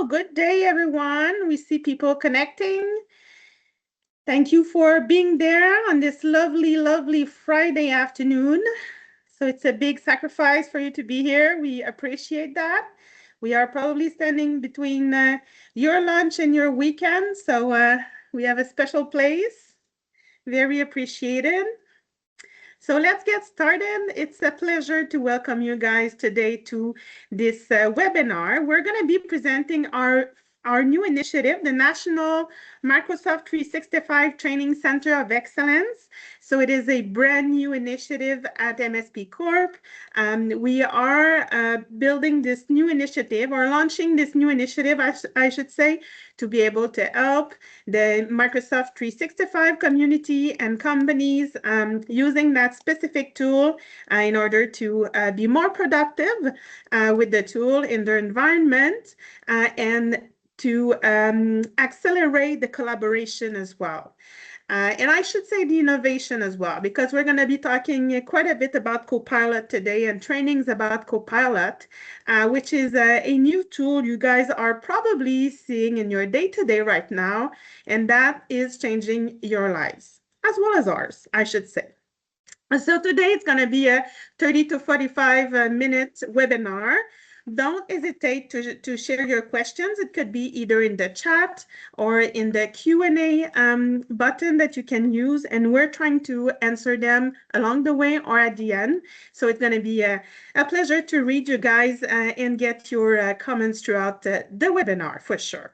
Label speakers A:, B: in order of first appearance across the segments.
A: Good day, everyone. We see people connecting. Thank you for being there on this lovely, lovely Friday afternoon. So it's a big sacrifice for you to be here. We appreciate that. We are probably standing between your lunch and your weekend. So we have a special place. Very appreciated. So let's get started. It's a pleasure to welcome you guys today to this webinar. We're going to be presenting our new initiative, the National Microsoft 365 Training Center of Excellence. So it is a brand new initiative at MSP Corp. We are building this new initiative, or launching this new initiative, I should say, to be able to help the Microsoft 365 community and companies using that specific tool in order to be more productive with the tool in their environment and to accelerate the collaboration as well. And I should say the innovation as well, because we're going to be talking quite a bit about Copilot today and trainings about Copilot, which is a new tool you guys are probably seeing in your day-to-day right now, and that is changing your lives, as well as ours, I should say. So today it's going to be a 30 to 45 minute webinar. Don't hesitate to share your questions. It could be either in the chat or in the Q&A button that you can use, and we're trying to answer them along the way or at the end. So it's going to be a pleasure to read you guys and get your comments throughout the webinar for sure.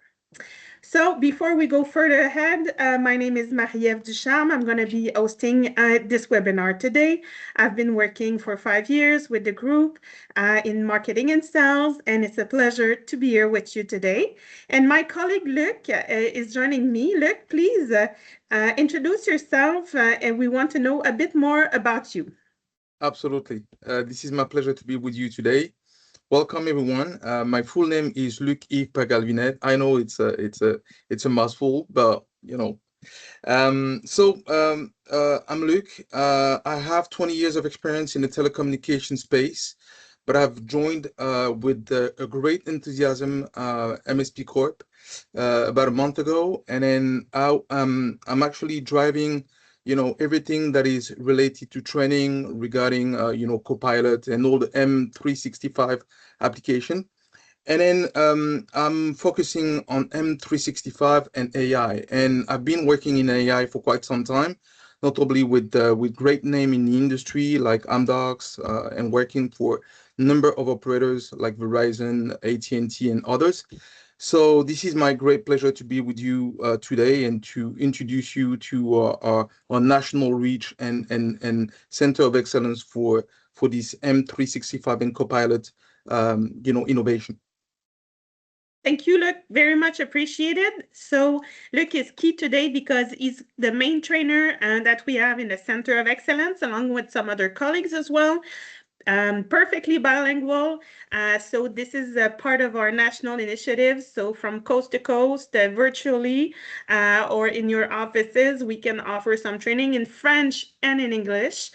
A: So before we go further ahead, my name is Marie-Ève Ducharme. I'm going to be hosting this webinar today. I've been working for 5 years with the group in marketing and sales, and it's a pleasure to be here with you today. And my colleague Luc is joining me. Luc, please introduce yourself, and we want to know a bit more about you.
B: Absolutely. This is my pleasure to be with you today. Welcome everyone. My full name is Luc-Yves Pagalvinet. I know it's a mouthful, but you know. I'm Luc. I have 20 years of experience in the telecommunication space, but I've joined with a great enthusiasm MSP Corp about a month ago, and then I'm actually driving everything that is related to training regarding, Copilot and all the M365 application. And then I'm focusing on M365 and AI. And I've been working in AI for quite some time, notably with great name in the industry like Amdocs and working for a number of operators like Verizon, AT&T, and others. So this is my great pleasure to be with you today and to introduce you to our national reach and center of excellence for this M365 and Copilot, innovation.
A: Thank you, Luc. Very much appreciated. So Luc is key today because he's the main trainer that we have in the Center of Excellence, along with some other colleagues as well. Perfectly bilingual. So this is a part of our national initiative. So from coast to coast, virtually, or in your offices, we can offer some training in French and in English.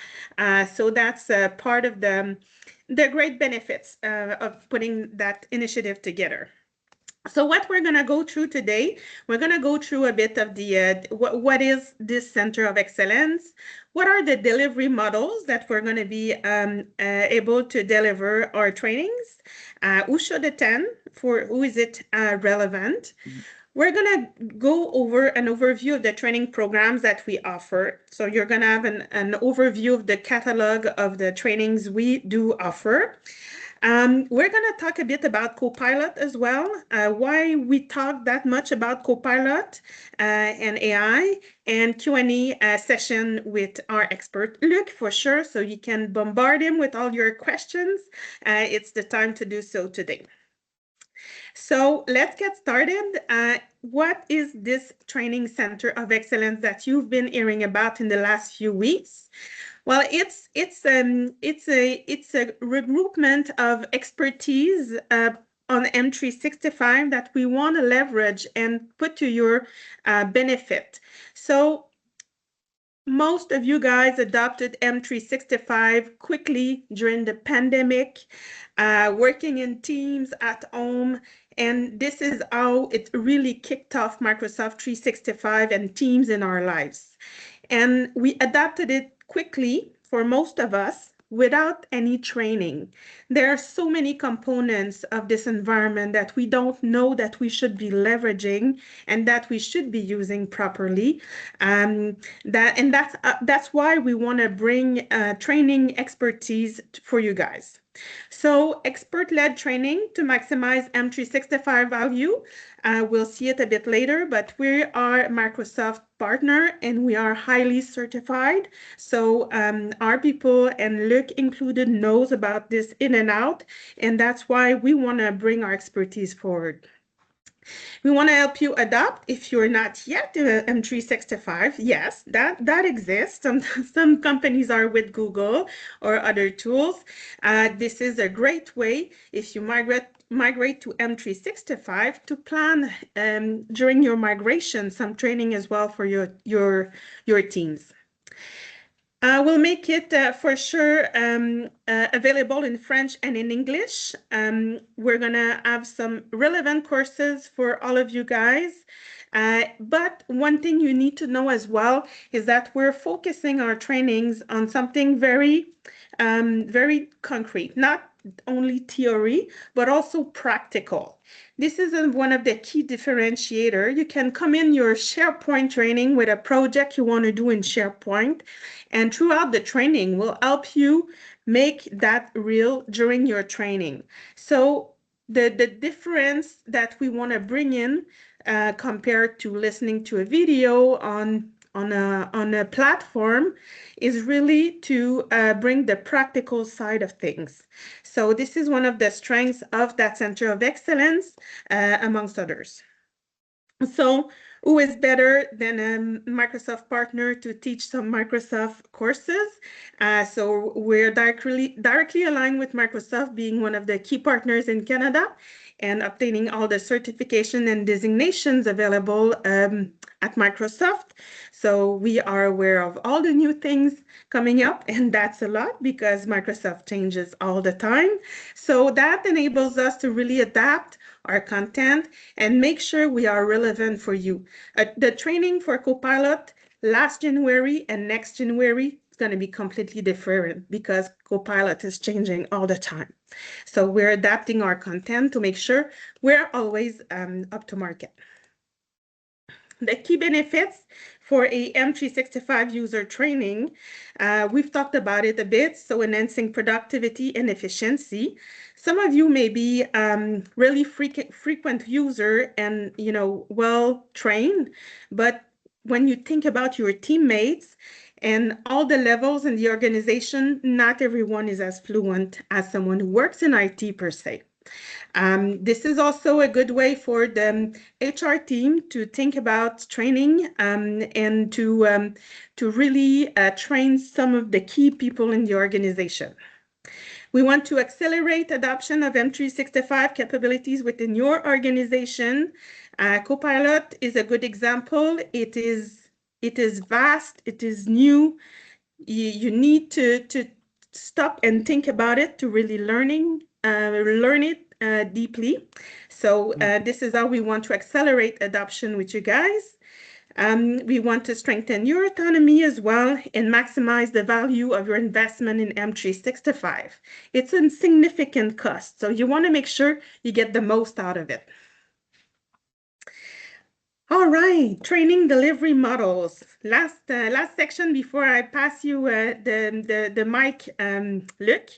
A: So that's part of the great benefits of putting that initiative together. So what we're going to go through today, we're going to go through a bit of the what is this Center of Excellence? What are the delivery models that we're going to be able to deliver our trainings? Who should attend? For who is it relevant? We're going to go over an overview of the training programs that we offer. So you're going to have an overview of the catalog of the trainings we do offer. We're going to talk a bit about Copilot as well, why we talk that much about Copilot and AI, and Q&A session with our expert, Luc, for sure, so you can bombard him with all your questions. It's the time to do so today. So let's get started. What is this Training Center of Excellence that you've been hearing about in the last few weeks? Well, it's a regroupment of expertise on M365 that we want to leverage and put to your benefit. So most of you guys adopted M365 quickly during the pandemic, working in teams at home, And this is how it really kicked off Microsoft 365 and Teams in our lives. And we adapted it quickly for most of us without any training. There are so many components of this environment that we don't know that we should be leveraging and that we should be using properly. That's why we want to bring training expertise for you guys. So expert-led training to maximize M365 value. We'll see it a bit later, but we are Microsoft partner and we are highly certified. So our people, and Luc included, knows about this in and out, and that's why we want to bring our expertise forward. We want to help you adapt if you're not yet M365. Yes, that exists. Some companies are with Google or other tools. This is a great way if you migrate to M365 to plan during your migration some training as well for your teams. We'll make it for sure available in French and in English. We're going to have some relevant courses for all of you guys. But one thing you need to know as well is that we're focusing our trainings on something very concrete, not only theory, but also practical. This is one of the key differentiator. You can come in your SharePoint training with a project you want to do in SharePoint, and throughout the training, we'll help you make that real during your training. So the difference that we want to bring in compared to listening to a video on a platform is really to bring the practical side of things. So this is one of the strengths of that Center of Excellence, amongst others. So who is better than a Microsoft partner to teach some Microsoft courses? So we're directly aligned with Microsoft, being one of the key partners in Canada and obtaining all the certification and designations available at Microsoft. So we are aware of all the new things coming up, and that's a lot because Microsoft changes all the time. So that enables us to really adapt our content and make sure we are relevant for you. The training for Copilot last January and next January is going to be completely different because Copilot is changing all the time. So we're adapting our content to make sure we're always up to market. The key benefits for a M365 user training, we've talked about it a bit, so enhancing productivity and efficiency. Some of you may be really frequent user and well trained, but when you think about your teammates and all the levels in the organization, not everyone is as fluent as someone who works in IT per se. This is also a good way for the HR team to think about training and to really train some of the key people in the organization. We want to accelerate adoption of M365 capabilities within your organization. Copilot is a good example. It is vast, it is new. You need to stop and think about it to really learn it deeply. So this is how we want to accelerate adoption with you guys. We want to strengthen your autonomy as well and maximize the value of your investment in M365. It's a significant cost, so you want to make sure you get the most out of it. All right, training delivery models. Last section before I pass you the mic, Luc.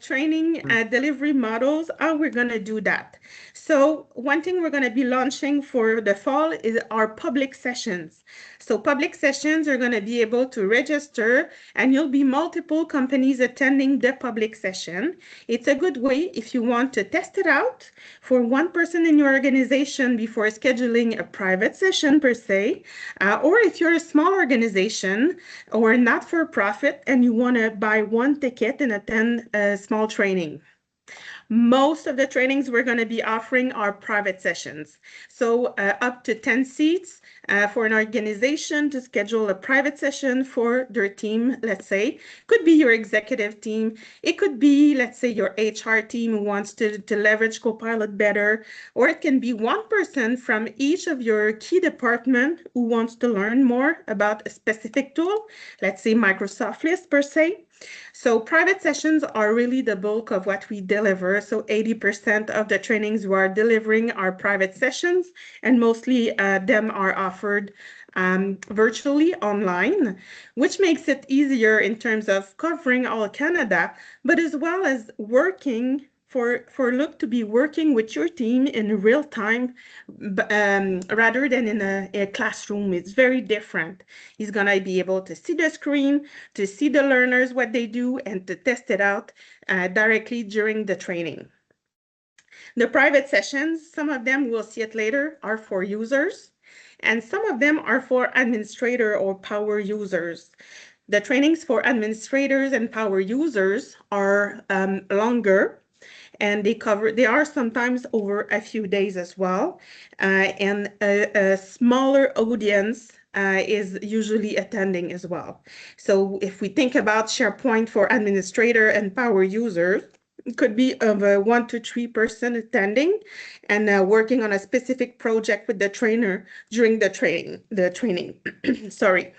A: Training delivery models, how we're going to do that. So one thing we're going to be launching for the fall is our public sessions. So public sessions are going to be able to register, and you'll be multiple companies attending the public session. It's a good way if you want to test it out for one person in your organization before scheduling a private session per se, or if you're a small organization or not-for-profit and you want to buy one ticket and attend a small training. Most of the trainings we're going to be offering are private sessions. So up to 10 seats for an organization to schedule a private session for their team, let's say. Could be your executive team. It could be, let's say, your HR team who wants to leverage Copilot better. Or it can be one person from each of your key department who wants to learn more about a specific tool, let's say Microsoft List per se. So private sessions are really the bulk of what we deliver. So 80% of the trainings we are delivering are private sessions, and mostly them are offered virtually online, which makes it easier in terms of covering all Canada, but as well as working for Luke to be working with your team in real time rather than in a classroom. It's very different. He's going to be able to see the screen, to see the learners, what they do, and to test it out directly during the training. The private sessions, some of them, we'll see it later, are for users, and some of them are for administrator or power users. The trainings for administrators and power users are longer, and they are sometimes over a few days as well, and a smaller audience is usually attending as well. So if we think about SharePoint for administrator and power users, it could be of a 1 to 3 person attending and working on a specific project with the trainer during the training. Sorry.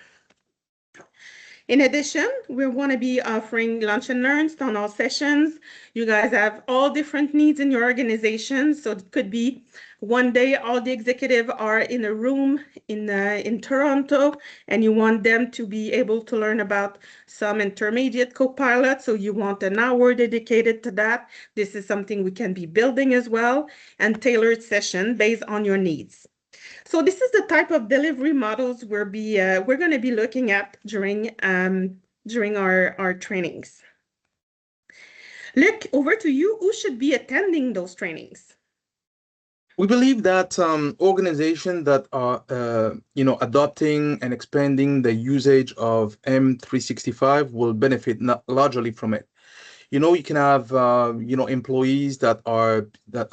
A: In addition, we want to be offering lunch and learns, town hall sessions. You guys have all different needs in your organization. So it could be one day all the executive are in a room in Toronto, and you want them to be able to learn about some intermediate Copilot. So you want an hour dedicated to that. This is something we can be building as well, and tailored session based on your needs. So this is the type of delivery models we're going to be looking at during our trainings. Luc, over to you. Who should be attending those trainings?
B: We believe that organizations that are, adopting and expanding the usage of M365 will benefit largely from it. You can have employees that are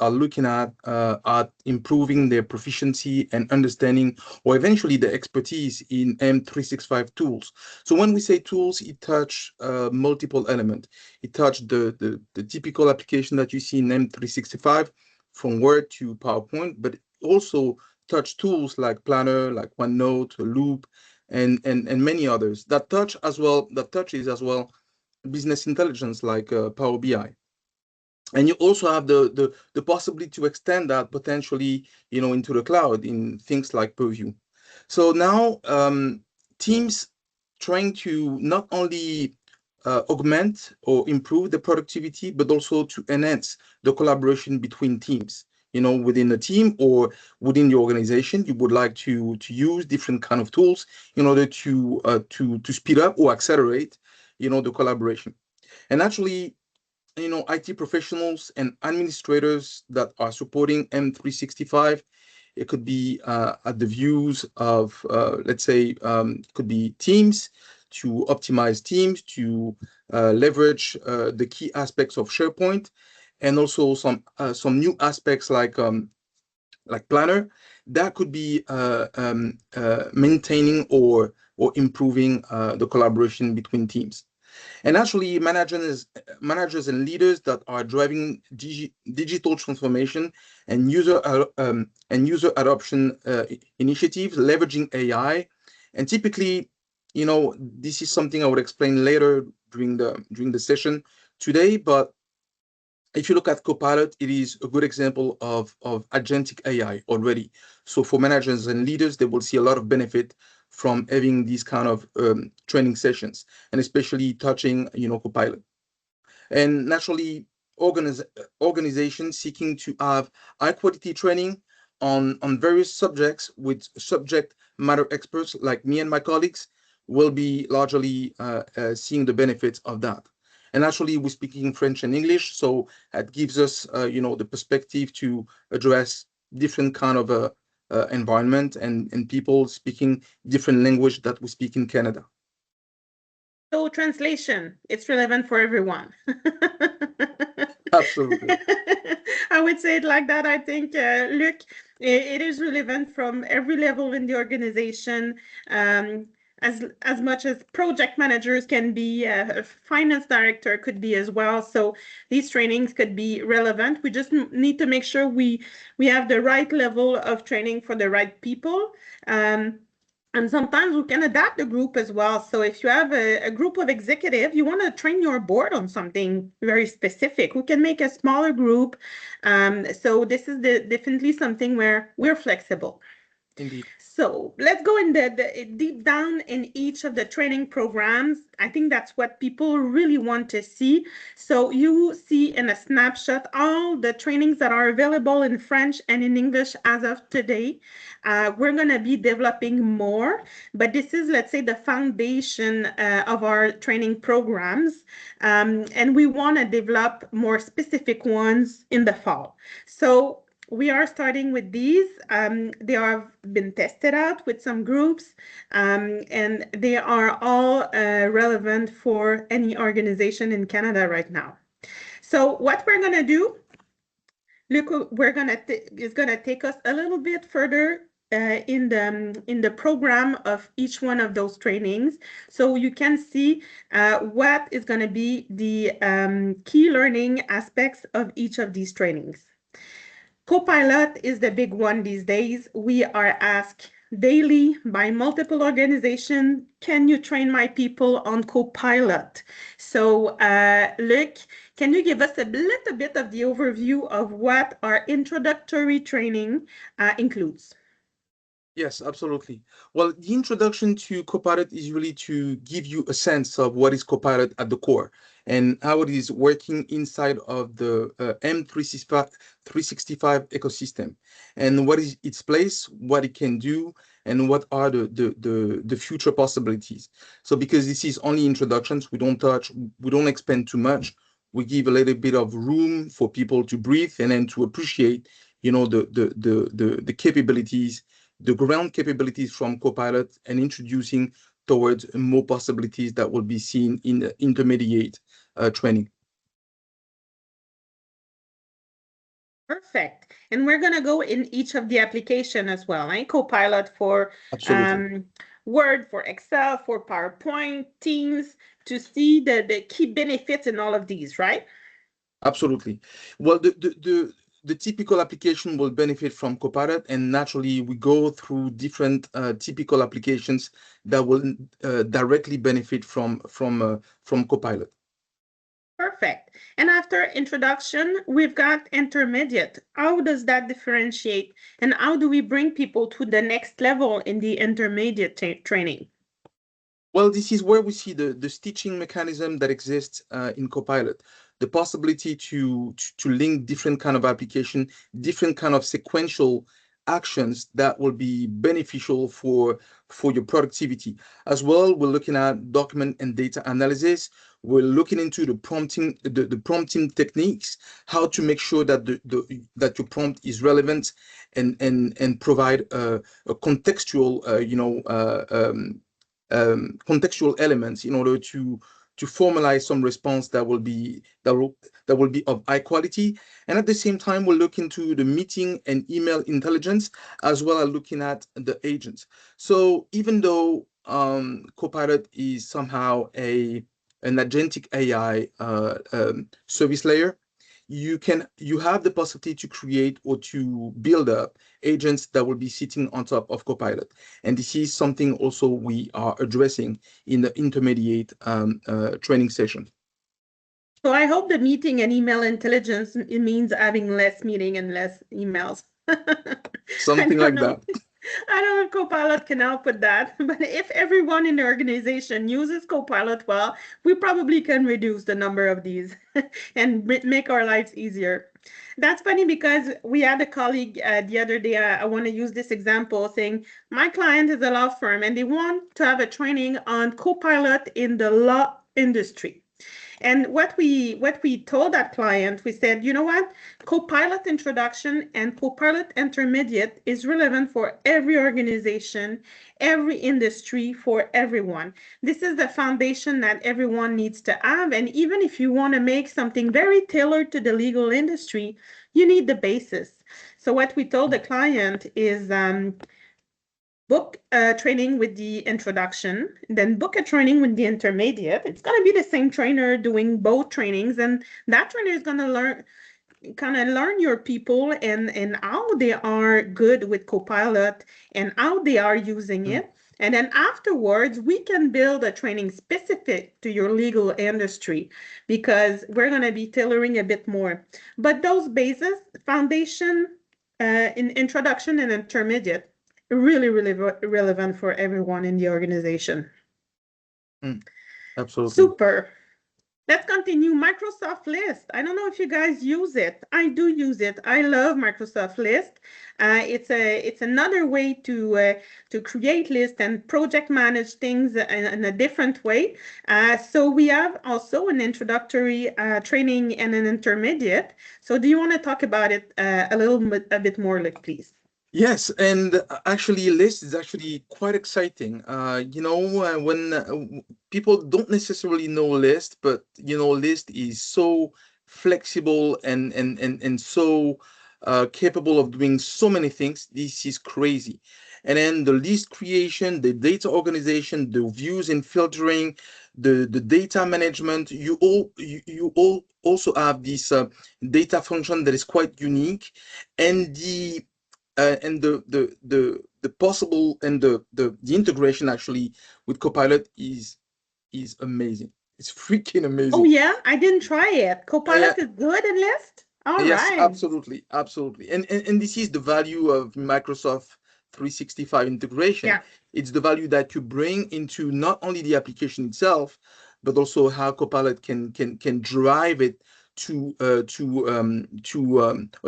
B: looking at improving their proficiency and understanding, or eventually the expertise in M365 tools. So when we say tools, it touch multiple elements. It touch the typical application that you see in M365, from Word to PowerPoint, but also touch tools like Planner, like OneNote, Loop, and many others that touches as well business intelligence like Power BI. And you also have the possibility to extend that potentially, into the cloud in things like Purview. So now teams trying to not only augment or improve the productivity, but also to enhance the collaboration between teams. Within a team or within the organization, you would like to use different kind of tools in order to speed up or accelerate, the collaboration. And actually, IT professionals and administrators that are supporting M365, it could be at the views of, let's say, could be teams, to optimize teams, to leverage the key aspects of SharePoint, and also some new aspects like Planner, that could be maintaining or improving the collaboration between teams. And actually, managers and leaders that are driving digital transformation and user adoption initiatives, leveraging AI. And typically, this is something I would explain later during the session today. But if you look at Copilot, it is a good example of agentic AI already. So for managers and leaders, they will see a lot of benefit from having these kind of training sessions, and especially touching, Copilot. And naturally, organizations seeking to have high quality training on various subjects with subject matter experts like me and my colleagues will be largely seeing the benefits of that. And actually, we're speaking French and English, so that gives us, the perspective to address different kind of environment and people speaking different language that we speak in Canada.
A: So translation, it's relevant for everyone.
B: Absolutely.
A: I would say it like that. I think, look, it is relevant from every level in the organization. Um, as much as project managers can be, a finance director could be as well. So these trainings could be relevant. We just need to make sure we have the right level of training for the right people. Um, and sometimes we can adapt the group as well. So if you have a group of executives, you want to train your board on something very specific, we can make a smaller group. So this is definitely something where we're flexible.
B: Indeed.
A: So let's go in the deep down in each of the training programs. I think that's what people really want to see. So you see in a snapshot all the trainings that are available in French and in English as of today. We're going to be developing more, but this is, let's say, the foundation of our training programs. And we want to develop more specific ones in the fall. So we are starting with these. They have been tested out with some groups, and they are all relevant for any organization in Canada right now. So what we're going to do, look, is going to take us a little bit further in the program of each one of those trainings, so you can see what is going to be the key learning aspects of each of these trainings. Copilot is the big one these days. We are asked daily by multiple organizations, can you train my people on Copilot? So, Luc, can you give us a little bit of the overview of what our introductory training includes?
B: Yes, absolutely. Well, the introduction to Copilot is really to give you a sense of what is Copilot at the core and how it is working inside of the M365 ecosystem, and what is its place, what it can do, and what are the future possibilities. So because this is only introductions, we don't expand too much. We give a little bit of room for people to breathe and then to appreciate, the capabilities, the ground capabilities from Copilot, and introducing towards more possibilities that will be seen in the intermediate training.
A: Perfect. And we're going to go in each of the application as well, eh? Copilot for
B: Absolutely.
A: um, Word, for Excel, for PowerPoint, Teams, to see the key benefits in all of these, right?
B: Absolutely. Well, the typical application will benefit from Copilot, and naturally we go through different typical applications that will directly benefit from Copilot.
A: Perfect. And after introduction, we've got intermediate. How does that differentiate? And how do we bring people to the next level in the intermediate training?
B: Well, this is where we see the stitching mechanism that exists in Copilot, the possibility to link different kind of application, different kind of sequential actions that will be beneficial for your productivity. As well, we're looking at document and data analysis. We're looking into the prompting techniques, how to make sure that that your prompt is relevant and provide a contextual, contextual elements in order to formalize some response that will be of high quality. And at the same time, we'll look into the meeting and email intelligence, as well as looking at the agents. So even though Copilot is somehow an agentic AI service layer, you have the possibility to create or to build up agents that will be sitting on top of Copilot. And this is something also we are addressing in the intermediate training session.
A: So I hope the meeting and email intelligence, it means having less meeting and less emails. I
B: Something
A: don't
B: like
A: know.
B: that.
A: I don't know if Copilot can help with that, but if everyone in the organization uses Copilot well, we probably can reduce the number of these and make our lives easier. That's funny because we had a colleague the other day. I want to use this example saying, my client is a law firm and they want to have a training on Copilot in the law industry. And what we told that client, we said, you know what? Copilot introduction and Copilot intermediate is relevant for every organization, every industry, for everyone. This is the foundation that everyone needs to have. And even if you want to make something very tailored to the legal industry, you need the basis. So what we told the client is book a training with the introduction, then book a training with the intermediate. It's going to be the same trainer doing both trainings, and that trainer is going to learn your people and how they are good with Copilot and how they are using
B: Mm,
A: it. And then afterwards, we can build a training specific to your legal industry because we're going to be tailoring a bit more. But those bases, foundation, in introduction and intermediate, really, really relevant for everyone in the organization.
B: mm, absolutely.
A: Super. Let's continue. Microsoft List. I don't know if you guys use it. I do use it. I love Microsoft List. It's another way to create lists and project manage things in a different way. So we have also an introductory training and an intermediate. So do you want to talk about it a bit more, Luc, please?
B: Yes, and actually, list is actually quite exciting. When people don't necessarily know list, but list is so flexible and so capable of doing so many things. This is crazy. And then the list creation, the data organization, the views and filtering, the data management. You all also have this data function that is quite unique, and the possible and the integration actually with Copilot is amazing. It's freaking
A: Oh
B: amazing.
A: yeah, I didn't try it.
B: Yeah,
A: Copilot is good in List? All
B: yes,
A: right.
B: absolutely, absolutely. And this is the value of Microsoft 365 integration.
A: Yeah.
B: It's the value that you bring into not only the application itself, but also how Copilot can drive it to an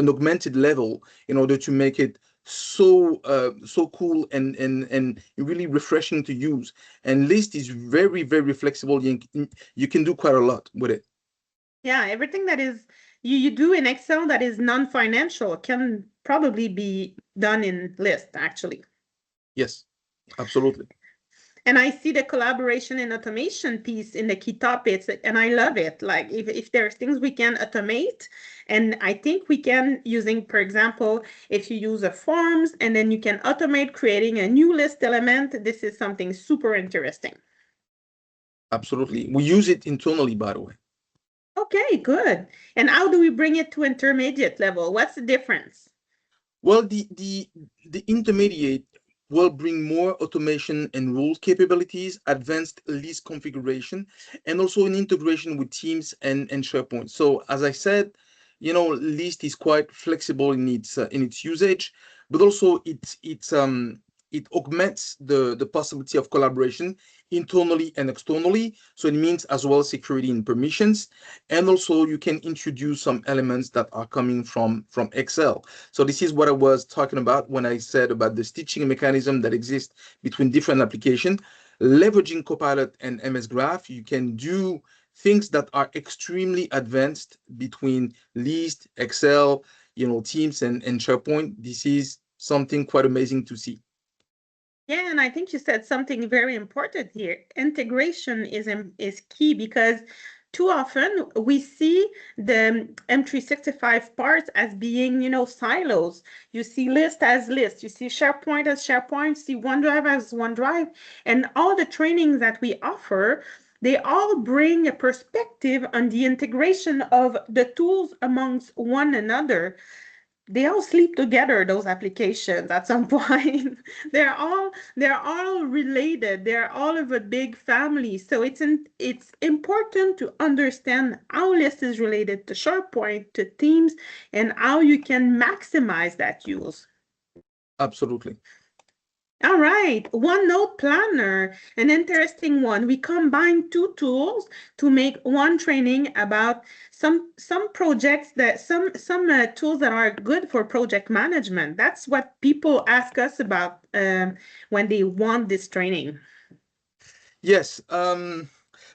B: augmented level in order to make it so cool and really refreshing to use. And List is very, very flexible. You can do quite a lot with it.
A: Yeah, everything that is you do in Excel that is non-financial can probably be done in List, actually.
B: Yes, absolutely.
A: And I see the collaboration and automation piece in the key topics, and I love it. Like if there's things we can automate, and I think we can using, for example, if you use a forms and then you can automate creating a new list element, this is something super interesting.
B: Absolutely. We use it internally, by the way.
A: Okay, good. And how do we bring it to intermediate level? What's the difference?
B: Well, the intermediate will bring more automation and rule capabilities, advanced list configuration, and also an integration with Teams and SharePoint. So, as I said, list is quite flexible in its usage, but also it augments the possibility of collaboration internally and externally. So it means as well security and permissions, and also you can introduce some elements that are coming from Excel. So this is what I was talking about when I said about the stitching mechanism that exists between different applications. Leveraging Copilot and MS Graph, you can do things that are extremely advanced between List, Excel, Teams and SharePoint. This is something quite amazing to see.
A: Yeah, and I think you said something very important here. Integration is key because too often we see the M365 parts as being, silos. You see list as list, you see SharePoint as SharePoint, you see OneDrive as OneDrive, and all the trainings that we offer, they all bring a perspective on the integration of the tools amongst one another. They all sleep together, those applications at some point. They're all related. They're all of a big family. So it's important to understand how list is related to SharePoint, to Teams, and how you can maximize that use.
B: Absolutely.
A: All right, OneNote Planner, an interesting one. We combine two tools to make one training about some projects that some tools that are good for project management. That's what people ask us about when they want this training.
B: Yes.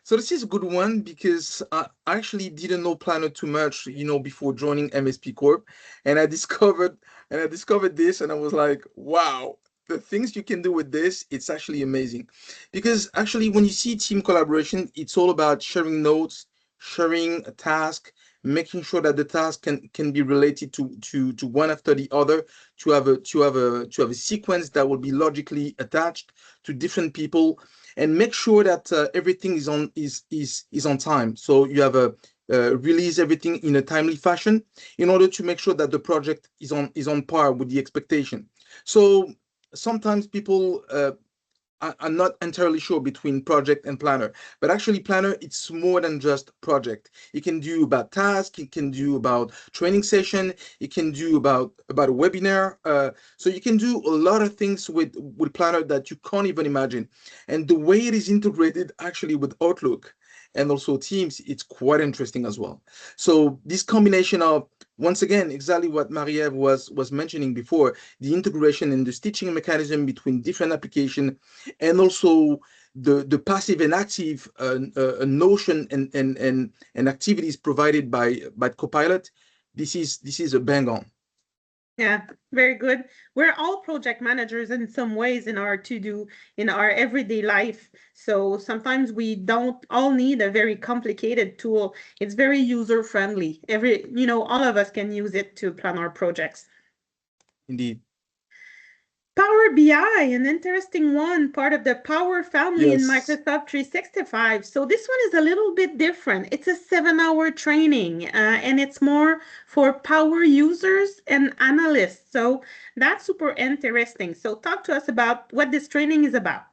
B: So this is a good one because I actually didn't know Planner too much, before joining MSP Corp, and I discovered this, and I was like, wow, the things you can do with this, it's actually amazing. Because actually, when you see team collaboration, it's all about sharing notes, sharing a task, making sure that the task can be related to one after the other, to have a sequence that will be logically attached to different people, and make sure that everything is on time. So you have a release everything in a timely fashion in order to make sure that the project is on par with the expectation. So sometimes people I'm not entirely sure between project and planner, but actually planner, it's more than just project. You can do about task, you can do about training session, you can do about a webinar. So you can do a lot of things with planner that you can't even imagine. And the way it is integrated actually with Outlook and also Teams, it's quite interesting as well. So this combination of, once again, exactly what Marie-Ève was mentioning before, the integration and the stitching mechanism between different applications, and also the passive and active notion and activities provided by Copilot. This is a bang on.
A: Yeah, very good. We're all project managers in some ways in our to-do, in our everyday life. So sometimes we don't all need a very complicated tool. It's very user friendly. All of us can use it to plan our projects.
B: Indeed.
A: Power BI, an interesting one, part of the Power family in
B: Yes.
A: Microsoft 365. So this one is a little bit different. It's a 7-hour training, and it's more for power users and analysts. So that's super interesting. So talk to us about what this training is about.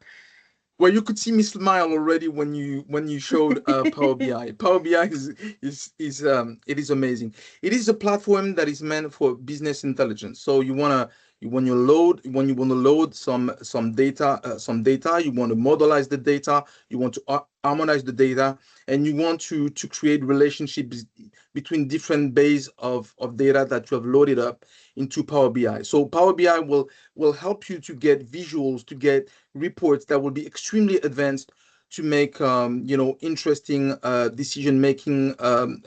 B: Well, you could see me smile already when you showed Power BI. Power BI is it is amazing. It is a platform that is meant for business intelligence. So when you want to load some data, you want to modelize the data, you want to harmonize the data, and you want to create relationships between different base of data that you have loaded up into Power BI. So Power BI will help you to get visuals, to get reports that will be extremely advanced, to make interesting decision making um,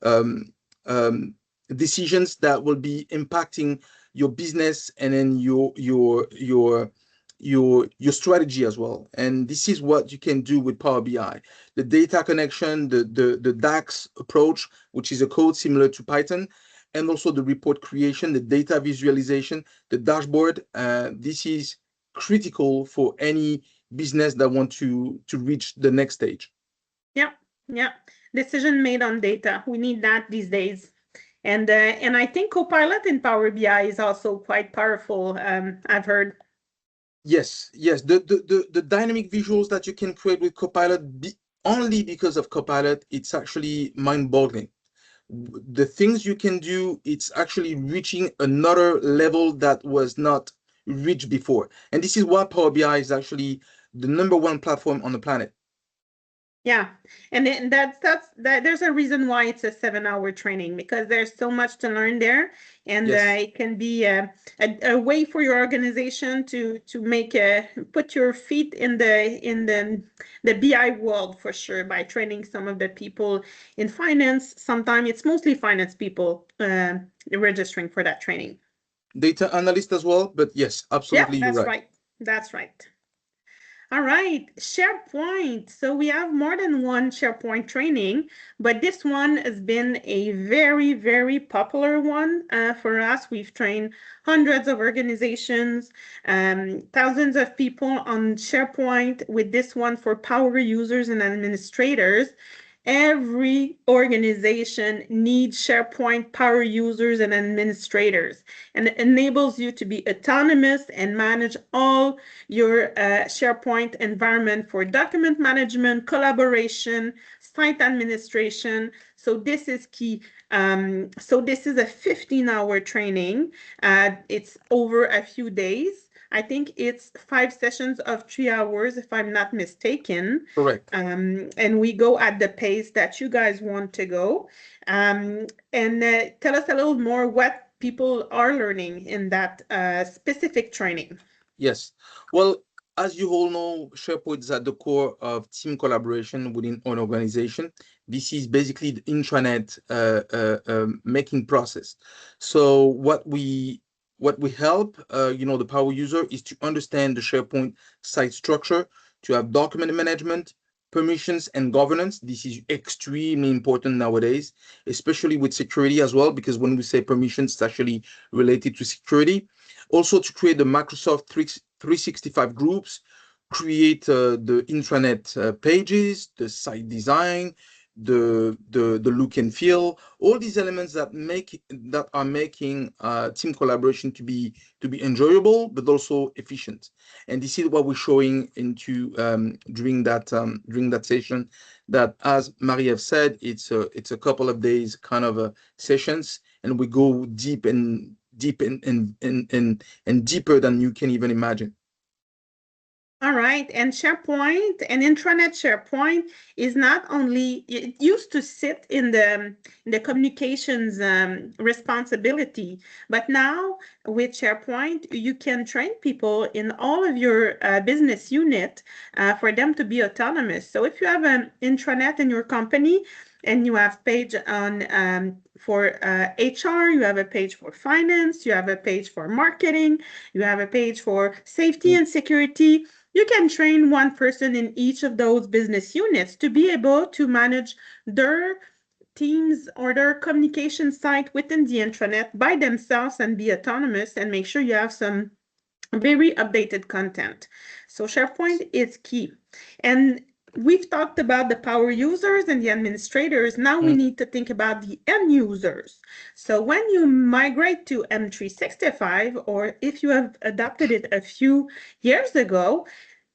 B: um, decisions that will be impacting your business, and then your strategy as well. And this is what you can do with Power BI. The data connection, the DAX approach, which is a code similar to Python, and also the report creation, the data visualization, the dashboard. This is critical for any business that want to reach the next stage.
A: Yeah, yeah. Decision made on data. We need that these days. And I think Copilot in Power BI is also quite powerful. I've heard.
B: Yes, yes. The dynamic visuals that you can create with Copilot, only because of Copilot, it's actually mind-boggling. The things you can do, it's actually reaching another level that was not reached before. And this is why Power BI is actually the number one platform on the planet.
A: Yeah, and then that. There's a reason why it's a 7-hour training because there's so much to learn there, and
B: Yes,
A: it can be a way for your organization to make put your feet in the BI world for sure by training some of the people in finance. Sometimes it's mostly finance people registering for that training.
B: data analyst as well, but yes,
A: Yeah,
B: absolutely, you're
A: that's
B: right.
A: right. That's right. All right, SharePoint. So we have more than one SharePoint training, but this one has been a very, very popular one for us. We've trained hundreds of organizations, thousands of people on SharePoint with this one for power users and administrators. Every organization needs SharePoint power users and administrators, and it enables you to be autonomous and manage all your SharePoint environment for document management, collaboration, site administration. So this is key. So this is a 15-hour training. It's over a few days. I think it's 5 sessions of 3 hours, if I'm not mistaken.
B: Correct.
A: And we go at the pace that you guys want to go. And tell us a little more what people are learning in that specific training.
B: Yes. Well, as you all know, SharePoint is at the core of team collaboration within an organization. This is basically the intranet making process. So what we help the power user is to understand the SharePoint site structure, to have document management, permissions, and governance. This is extremely important nowadays, especially with security as well, because when we say permissions, it's actually related to security. Also to create the Microsoft 365 groups, create the intranet pages, the site design, the look and feel, all these elements that are making team collaboration to be enjoyable but also efficient. And this is what we're showing into during that session. That, as Marie have said, it's a couple of days kind of sessions, and we go deep and deeper than you can even imagine.
A: All right, and SharePoint and intranet SharePoint is not only, it used to sit in the communications responsibility, but now with SharePoint you can train people in all of your business unit for them to be autonomous. So if you have an intranet in your company and you have page on for HR, you have a page for finance, you have a page for marketing, you have a page for safety and security. You can train one person in each of those business units to be able to manage their teams or their communication site within the intranet by themselves and be autonomous and make sure you have some very updated content. So SharePoint is key. And we've talked about the power users and the administrators. Now we
B: Mm.
A: need to think about the end users. So when you migrate to M365, or if you have adopted it a few years ago,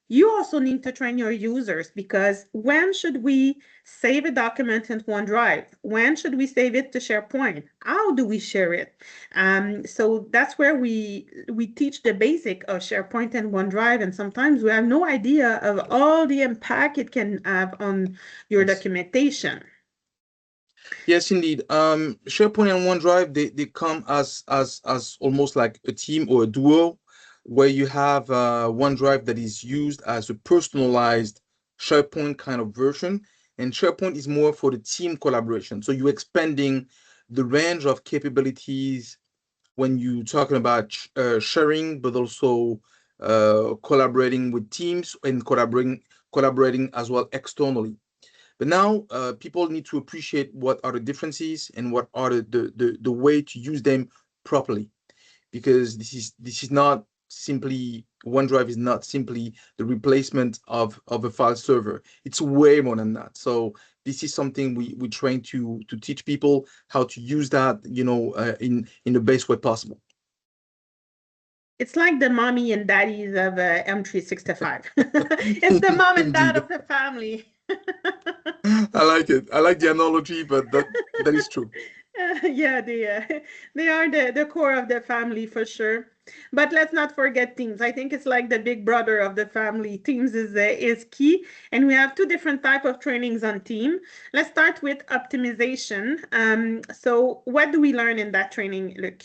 A: you also need to train your users, because when should we save a document in OneDrive? When should we save it to SharePoint? How do we share it? So that's where we teach the basic of SharePoint and OneDrive, and sometimes we have no idea of all the impact it can have on your
B: Yes.
A: documentation.
B: Yes, indeed. SharePoint and OneDrive, they come as almost like a team or a duo, where you have OneDrive that is used as a personalized SharePoint kind of version, and SharePoint is more for the team collaboration. So you're expanding the range of capabilities when you're talking about sharing, but also collaborating with teams and collaborating as well externally. But now people need to appreciate what are the differences and what are the way to use them properly, because this is not simply OneDrive is not simply the replacement of a file server. It's way more than that. So this is something we train to teach people how to use that, in the best way possible.
A: It's like the mommy and daddies of M365. It's the mom and dad
B: Indeed.
A: of the family.
B: I like it. I like the analogy, but that is true.
A: Yeah, they are the core of the family for sure. But let's not forget Teams. I think it's like the big brother of the family. Teams is key, and we have two different type of trainings on Team. Let's start with optimization. So what do we learn in that training, Luc?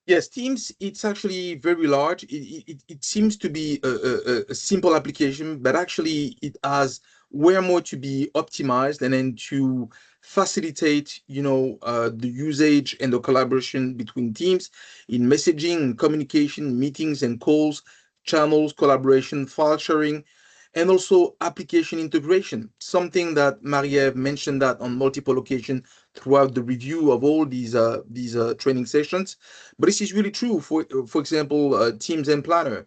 B: Yes, Teams, it's actually very large. It seems to be a simple application, but actually it has way more to be optimized and then to facilitate, the usage and the collaboration between teams in messaging, communication, meetings and calls, channels, collaboration, file sharing, and also application integration. Something that Marie-Ève mentioned that on multiple occasions throughout the review of all these training sessions. But this is really true for example, Teams and Planner,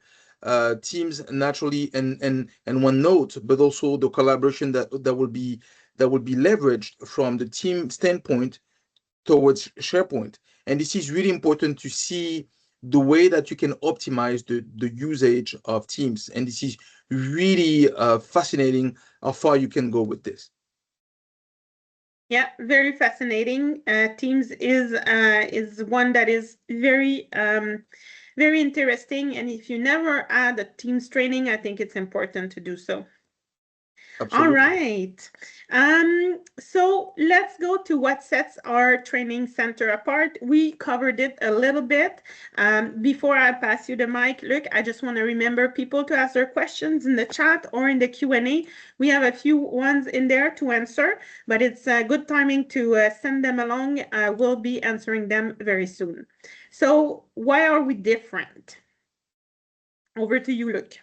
B: Teams naturally and OneNote, but also the collaboration that will be leveraged from the team standpoint towards SharePoint. And this is really important to see the way that you can optimize the usage of Teams. And this is really fascinating how far you can go with this.
A: Yeah, very fascinating. Teams is one that is very interesting. And if you never had a Teams training, I think it's important to do so. All
B: Absolutely.
A: right. So let's go to what sets our training center apart. We covered it a little bit. Before I pass you the mic, look, I just want to remember people to ask their questions in the chat or in the Q&A. We have a few ones in there to answer, but it's good timing to send them along. We'll be answering them very soon. So why are we different? Over to you, Luc.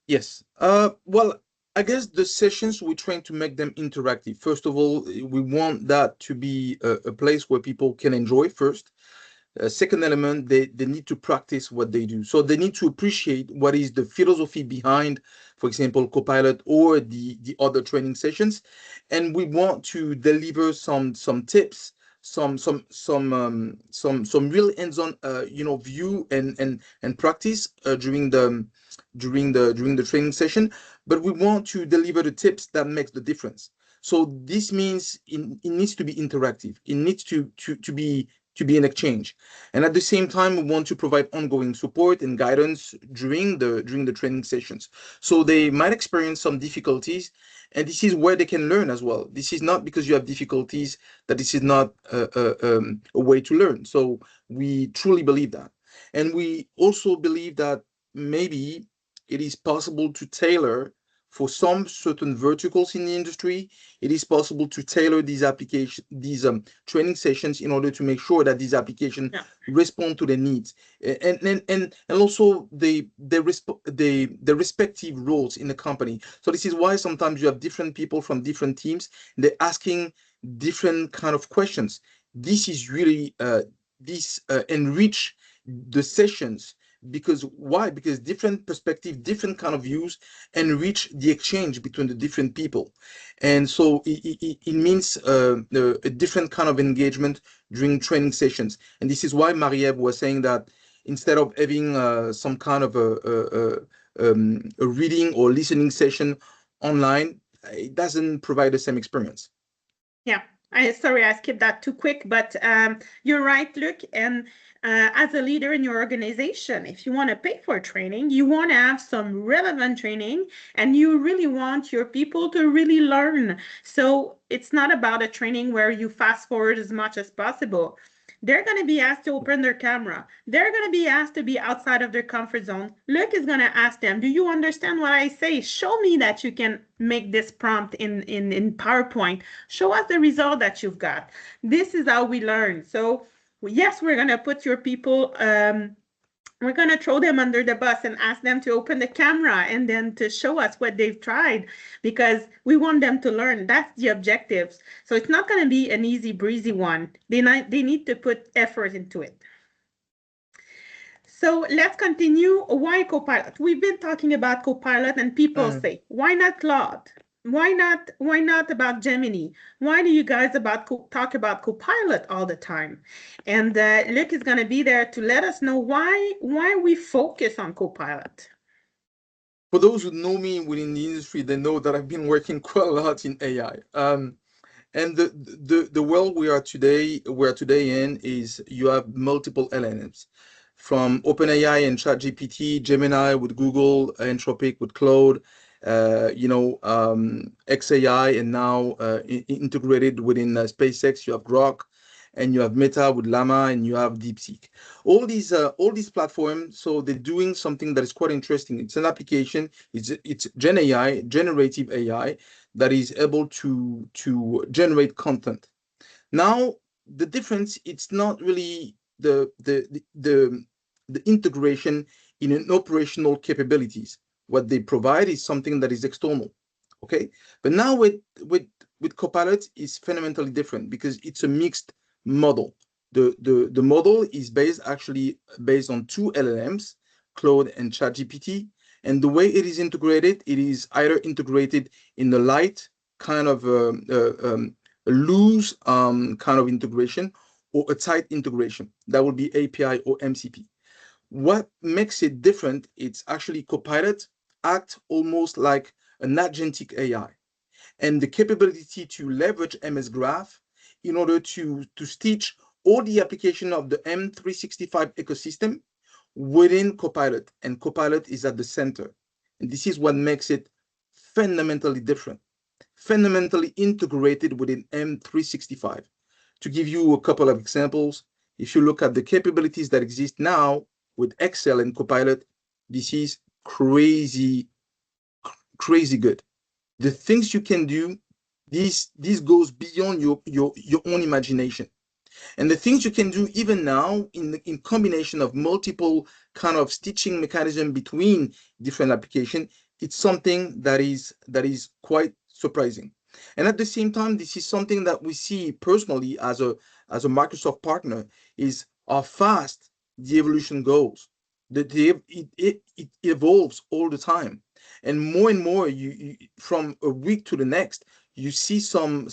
B: Yes. Well, I guess the sessions we're trying to make them interactive. First of all, we want that to be a place where people can enjoy first. Second element, they need to practice what they do. So they need to appreciate what is the philosophy behind, for example, Copilot or the other training sessions. And we want to deliver some tips, some real hands-on view and practice during the training session. But we want to deliver the tips that makes the difference. So this means it needs to be interactive. It needs to be an exchange, and at the same time we want to provide ongoing support and guidance during the training sessions, so they might experience some difficulties, and this is where they can learn as well. This is not because you have difficulties that this is not a way to learn. So we truly believe that, and we also believe that maybe it is possible to tailor for some certain verticals in the industry. It is possible to tailor these training sessions in order to make sure that these applications
A: Yeah.
B: respond to the needs, and also the respective roles in the company. So this is why sometimes you have different people from different teams. They're asking different kind of questions. This is really this enrich the sessions. Because why? Because different perspective, different kind of views enrich the exchange between the different people, and so it means a different kind of engagement during training sessions. And this is why Marie-Ève was saying that instead of having some kind of a reading or listening session online, it doesn't provide the same experience.
A: Yeah, sorry, I skipped that too quick, but you're right, Luc. And as a leader in your organization, if you want to pay for training, you want to have some relevant training, and you really want your people to really learn. So it's not about a training where you fast forward as much as possible. They're going to be asked to open their camera. They're going to be asked to be outside of their comfort zone. Luc is going to ask them, do you understand what I say? Show me that you can make this prompt in PowerPoint. Show us the result that you've got. This is how we learn. So yes, we're going to put your people, we're going to throw them under the bus and ask them to open the camera and then to show us what they've tried, because we want them to learn. That's the objectives. So it's not going to be an easy breezy one. They need to put effort into it. So let's continue. Why Copilot? We've been talking about Copilot, and people
B: Mm.
A: say, why not Claude? Why not about Gemini? Why do you guys talk about Copilot all the time? And Luc is going to be there to let us know why we focus on Copilot.
B: For those who know me within the industry, they know that I've been working quite a lot in AI. And the world we are today in is you have multiple LLMs, from OpenAI and ChatGPT, Gemini with Google, Anthropic with Claude, XAI, and now integrated within SpaceX. You have Grok, and you have Meta with Llama, and you have DeepSeek. All these platforms, so they're doing something that is quite interesting. It's an application. It's Gen AI, generative AI, that is able to generate content. Now, the difference, it's not really the integration in an operational capabilities. What they provide is something that is external. Okay. But now with Copilot is fundamentally different because it's a mixed model. The model is based on two LLMs, Claude and ChatGPT. And the way it is integrated, it is either integrated in the light kind of a loose kind of integration, or a tight integration. That would be API or MCP. What makes it different, it's actually Copilot act almost like an agentic AI, and the capability to leverage MS Graph in order to stitch all the application of the M365 ecosystem within Copilot, and Copilot is at the center. And this is what makes it fundamentally different. fundamentally integrated within M365. To give you a couple of examples, if you look at the capabilities that exist now with Excel and Copilot, this is crazy, crazy good. The things you can do, this goes beyond your own imagination. And the things you can do even now in combination of multiple kind of stitching mechanism between different applications, it's something that is quite surprising. And at the same time, this is something that we see personally as a Microsoft partner is how fast the evolution goes. It evolves all the time, and more you from a week to the next, you see some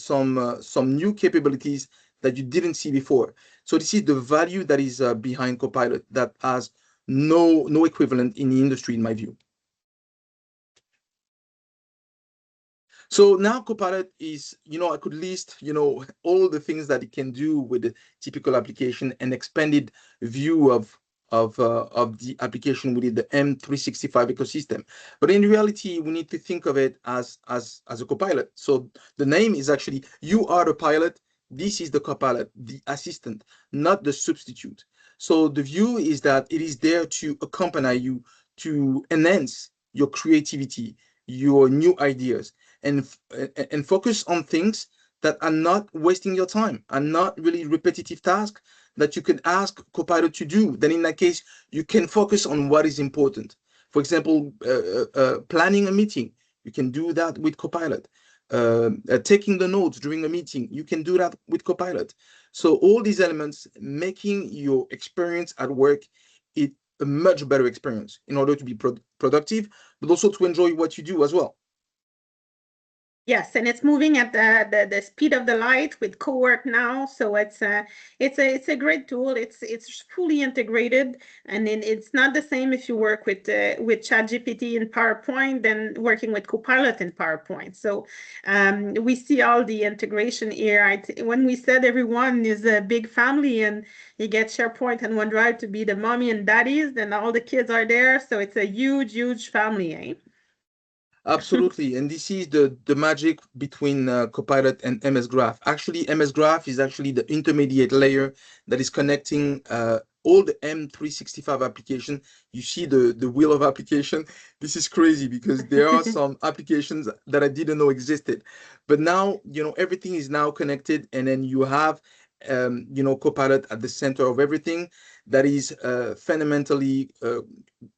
B: new capabilities that you didn't see before. So this is the value that is behind Copilot that has no equivalent in the industry, in my view. So now Copilot is, I could list, all the things that it can do with the typical application and expanded view of the application within the M365 ecosystem. But in reality, we need to think of it as a Copilot. So the name is actually, you are the pilot. This is the Copilot, the assistant, not the substitute. So the view is that it is there to accompany you, to enhance your creativity, your new ideas, and and focus on things that are not wasting your time, are not really repetitive tasks that you can ask Copilot to do. Then in that case, you can focus on what is important. For example, planning a meeting, you can do that with Copilot. Taking the notes during a meeting, you can do that with Copilot. So all these elements making your experience at work it a much better experience in order to be productive, but also to enjoy what you do as well.
A: Yes, and it's moving at the speed of the light with co-work now. So it's a great tool. It's fully integrated, and then it's not the same if you work with ChatGPT in PowerPoint than working with Copilot in PowerPoint. So we see all the integration here. When we said everyone is a big family and you get SharePoint and OneDrive to be the mommy and daddies, then all the kids are there. So it's a huge, huge family, eh?
B: Absolutely, and this is the magic between Copilot and MS Graph. Actually, MS Graph is actually the intermediate layer that is connecting all the M365 application. You see the wheel of application. This is crazy because there are some applications that I didn't know existed, but now everything is now connected, and then you have Copilot at the center of everything. That is fundamentally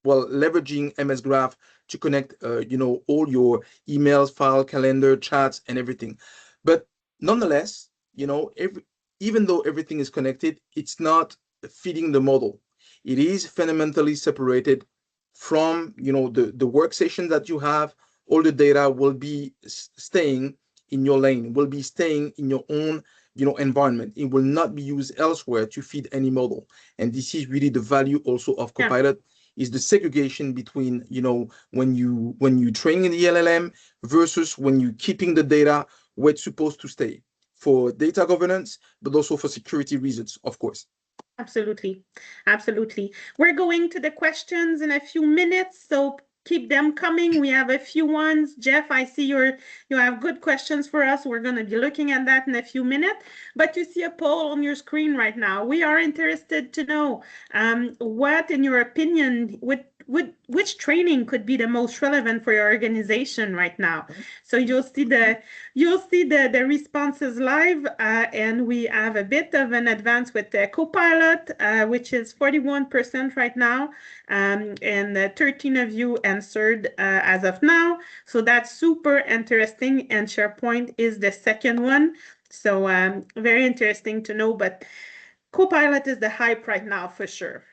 B: well leveraging MS Graph to connect all your emails, file, calendar, chats, and everything. But nonetheless, even though everything is connected, it's not feeding the model. It is fundamentally separated from the workstation that you have. All the data will be staying in your lane, will be staying in your own environment. It will not be used elsewhere to feed any model. And this is really the value also of
A: Yeah.
B: Copilot, is the segregation between when you train in the LLM versus when you keeping the data where it's supposed to stay for data governance, but also for security reasons, of course.
A: Absolutely. Absolutely. We're going to the questions in a few minutes, so keep them coming. We have a few ones. Jeff, I see you have good questions for us. We're going to be looking at that in a few minutes. But you see a poll on your screen right now. We are interested to know what, in your opinion, which training could be the most relevant for your organization right now. So you'll see the responses live, and we have a bit of an advance with the Copilot, which is 41% right now, and 13 of you answered as of now. So that's super interesting, and SharePoint is the second one. So very interesting to know, but Copilot is the hype right now for sure.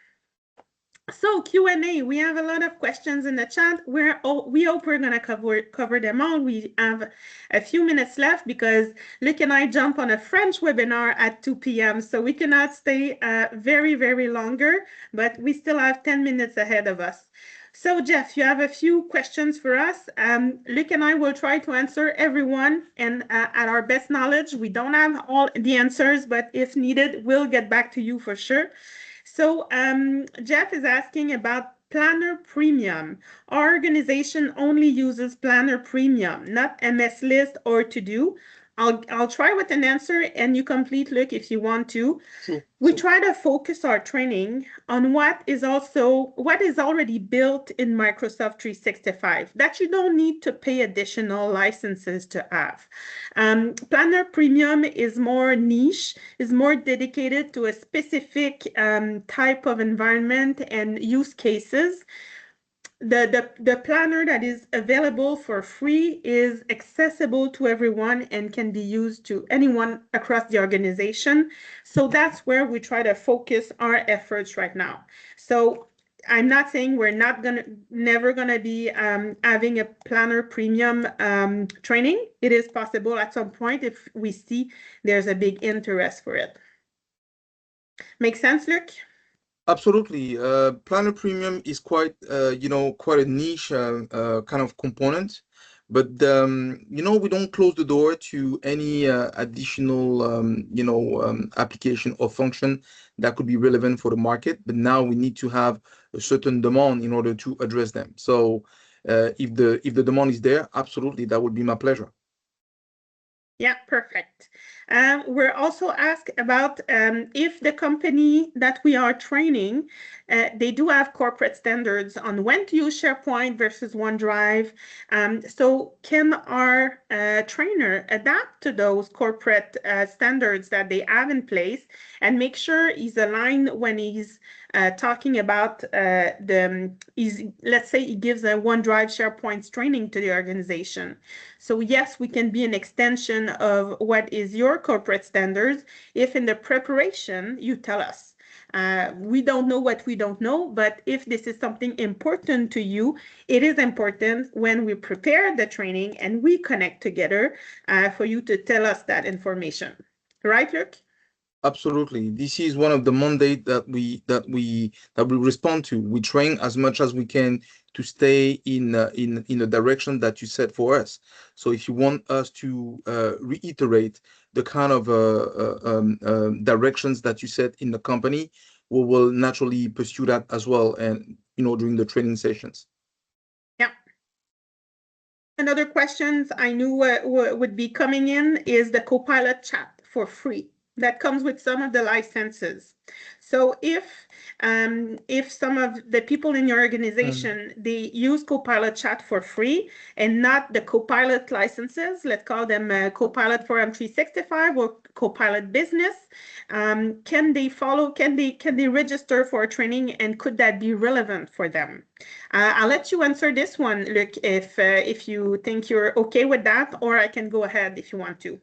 A: So Q&A, we have a lot of questions in the chat. We hope we're going to cover them all. We have a few minutes left because Luc and I jump on a French webinar at 2 p.m. So we cannot stay very, very longer, but we still have 10 minutes ahead of us. So Jeff, you have a few questions for us. Luc and I will try to answer everyone, and at our best knowledge. We don't have all the answers, but if needed, we'll get back to you for sure. So Jeff is asking about Planner Premium. Our organization only uses Planner Premium, not MS List or To Do. I'll try with an answer and you complete, look, if you want to.
B: Sure,
A: We
B: sure.
A: try to focus our training on what is already built in Microsoft 365 that you don't need to pay additional licenses to have. Planner Premium is more niche, is more dedicated to a specific type of environment and use cases. The planner that is available for free is accessible to everyone and can be used to anyone across the organization. So that's where we try to focus our efforts right now. So I'm not saying we're never gonna be having a planner premium training. It is possible at some point if we see there's a big interest for it. Make sense, Luc?
B: Absolutely. Planner Premium is quite, quite a niche kind of component, but we don't close the door to any additional, application or function that could be relevant for the market. But now we need to have a certain demand in order to address them. So, if the demand is there, absolutely, that would be my pleasure.
A: Yeah, perfect. We're also asked about if the company that we are training, they do have corporate standards on when to use SharePoint versus OneDrive. So can our trainer adapt to those corporate standards that they have in place and make sure he's aligned when he's talking about let's say he gives a OneDrive SharePoint training to the organization. So yes, we can be an extension of what is your corporate standards if in the preparation you tell us. We don't know what we don't know, but if this is something important to you, it is important when we prepare the training and we connect together for you to tell us that information. Right, Luc?
B: Absolutely. This is one of the mandate that we respond to. We train as much as we can to stay in the direction that you set for us. So if you want us to reiterate the kind of directions that you set in the company, we will naturally pursue that as well, and during the training sessions.
A: Yeah. Another questions I knew would be coming in is the Copilot chat for free that comes with some of the licenses. So if some of the people in your organization they use Copilot chat for free and not the Copilot licenses, let's call them Copilot for M365 or Copilot Business, can they register for a training and could that be relevant for them? I'll let you answer this one, Luc, if you think you're okay with that, or I can go ahead if you want to.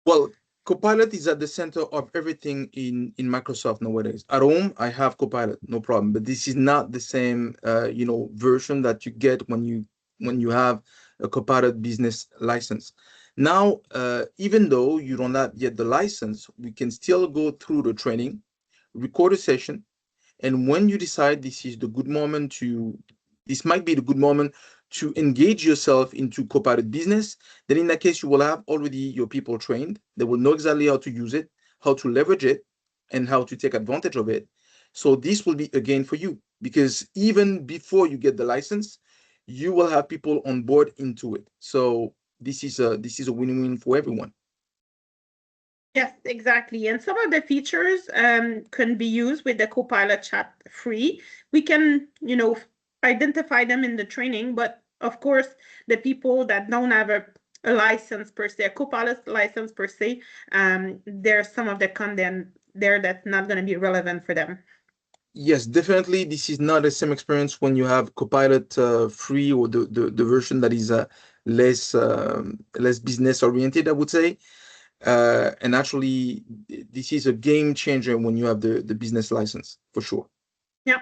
B: Well, Copilot is at the center of everything in Microsoft nowadays. At home, I have Copilot, no problem. But this is not the same, version that you get when you have a Copilot business license. Now, even though you don't have yet the license, we can still go through the training, record a session, and when you decide this might be the good moment to engage yourself into Copilot business, then in that case, you will have already your people trained. They will know exactly how to use it, how to leverage it, and how to take advantage of it. So this will be a gain for you because even before you get the license, you will have people on board into it. So this is a win-win for everyone.
A: Yes, exactly. And some of the features can be used with the Copilot chat free. We can, identify them in the training, but of course, the people that don't have a license per se, a Copilot license per se, there's some of the content there that's not going to be relevant for them.
B: Yes, definitely. This is not the same experience when you have Copilot free or the version that is less business oriented, I would say. And actually, this is a game changer when you have the business license for sure.
A: Yeah.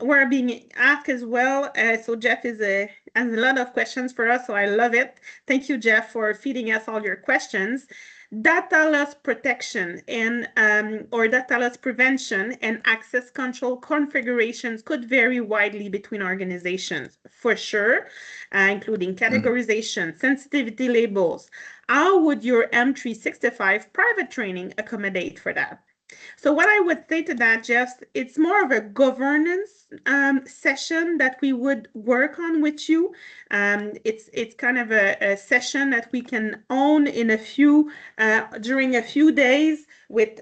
A: We're being asked as well. So Jeff has a lot of questions for us, so I love it. Thank you, Jeff, for feeding us all your questions. Data loss protection and or data loss prevention and access control configurations could vary widely between organizations, for sure, including categorization, sensitivity labels. How would your M365 private training accommodate for that? So what I would say to that, Jeff, it's more of a governance session that we would work on with you. It's kind of a session that we can own in a few during a few days with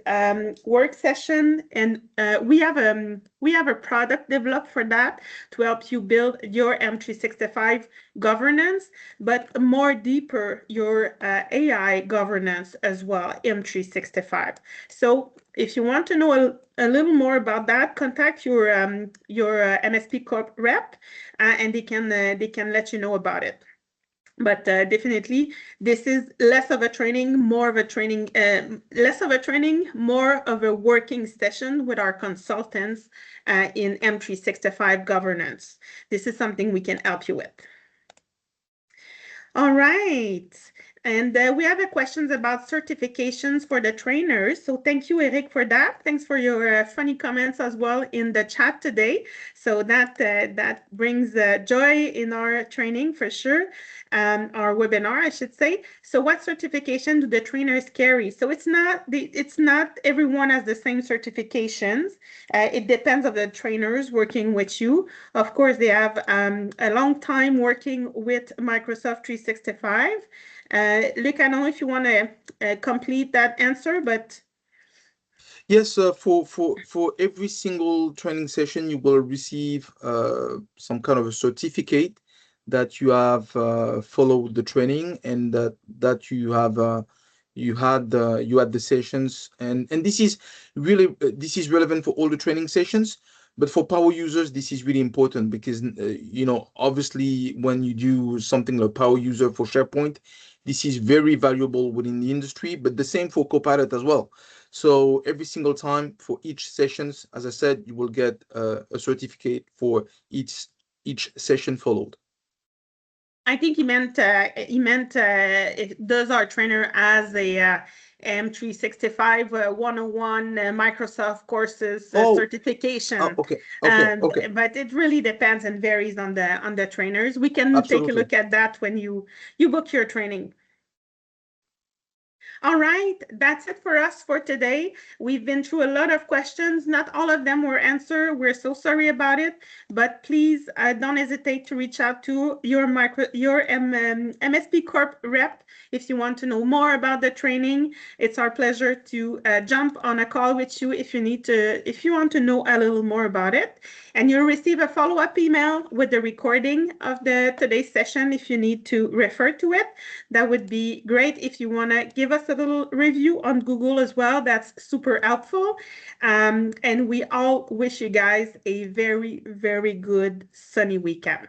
A: work session, and we have a product developed for that to help you build your M365 governance, but more deeper your AI governance as well, M365. So if you want to know a little more about that, contact your MSP Corp rep, and they can let you know about it. But definitely, this is less of a training, more of a training, less of a training, more of a working session with our consultants in M365 governance. This is something we can help you with. All right. And we have a questions about certifications for the trainers. So thank you, Eric, for that. Thanks for your funny comments as well in the chat today. So that brings joy in our training for sure, our webinar, I should say. So what certification do the trainers carry? So it's not everyone has the same certifications. It depends on the trainers working with you. Of course, they have a long time working with Microsoft 365. Luc, I don't know if you want to complete that answer, but
B: Yes, for every single training session, you will receive some kind of a certificate that you have followed the training, and that you have you had the sessions, and this is really this is relevant for all the training sessions. But for power users, this is really important because obviously when you do something like power user for SharePoint, this is very valuable within the industry. But the same for Copilot as well. So every single time for each sessions, as I said, you will get a certificate for each session followed.
A: I think he meant does our trainer as a M365 101 Microsoft courses
B: Oh,
A: certification.
B: okay, okay, okay,
A: But it really depends and varies on the trainers. We can take a
B: absolutely.
A: look at that when you book your training. All right, that's it for us for today. We've been through a lot of questions. Not all of them were answered. We're so sorry about it, but please don't hesitate to reach out to your MSP Corp rep if you want to know more about the training. It's our pleasure to jump on a call with you if you want to know a little more about it. And you'll receive a follow-up email with the recording of today's session if you need to refer to it. That would be great if you want to give us a little review on Google as well. That's super helpful. And we all wish you guys a very, very good sunny weekend.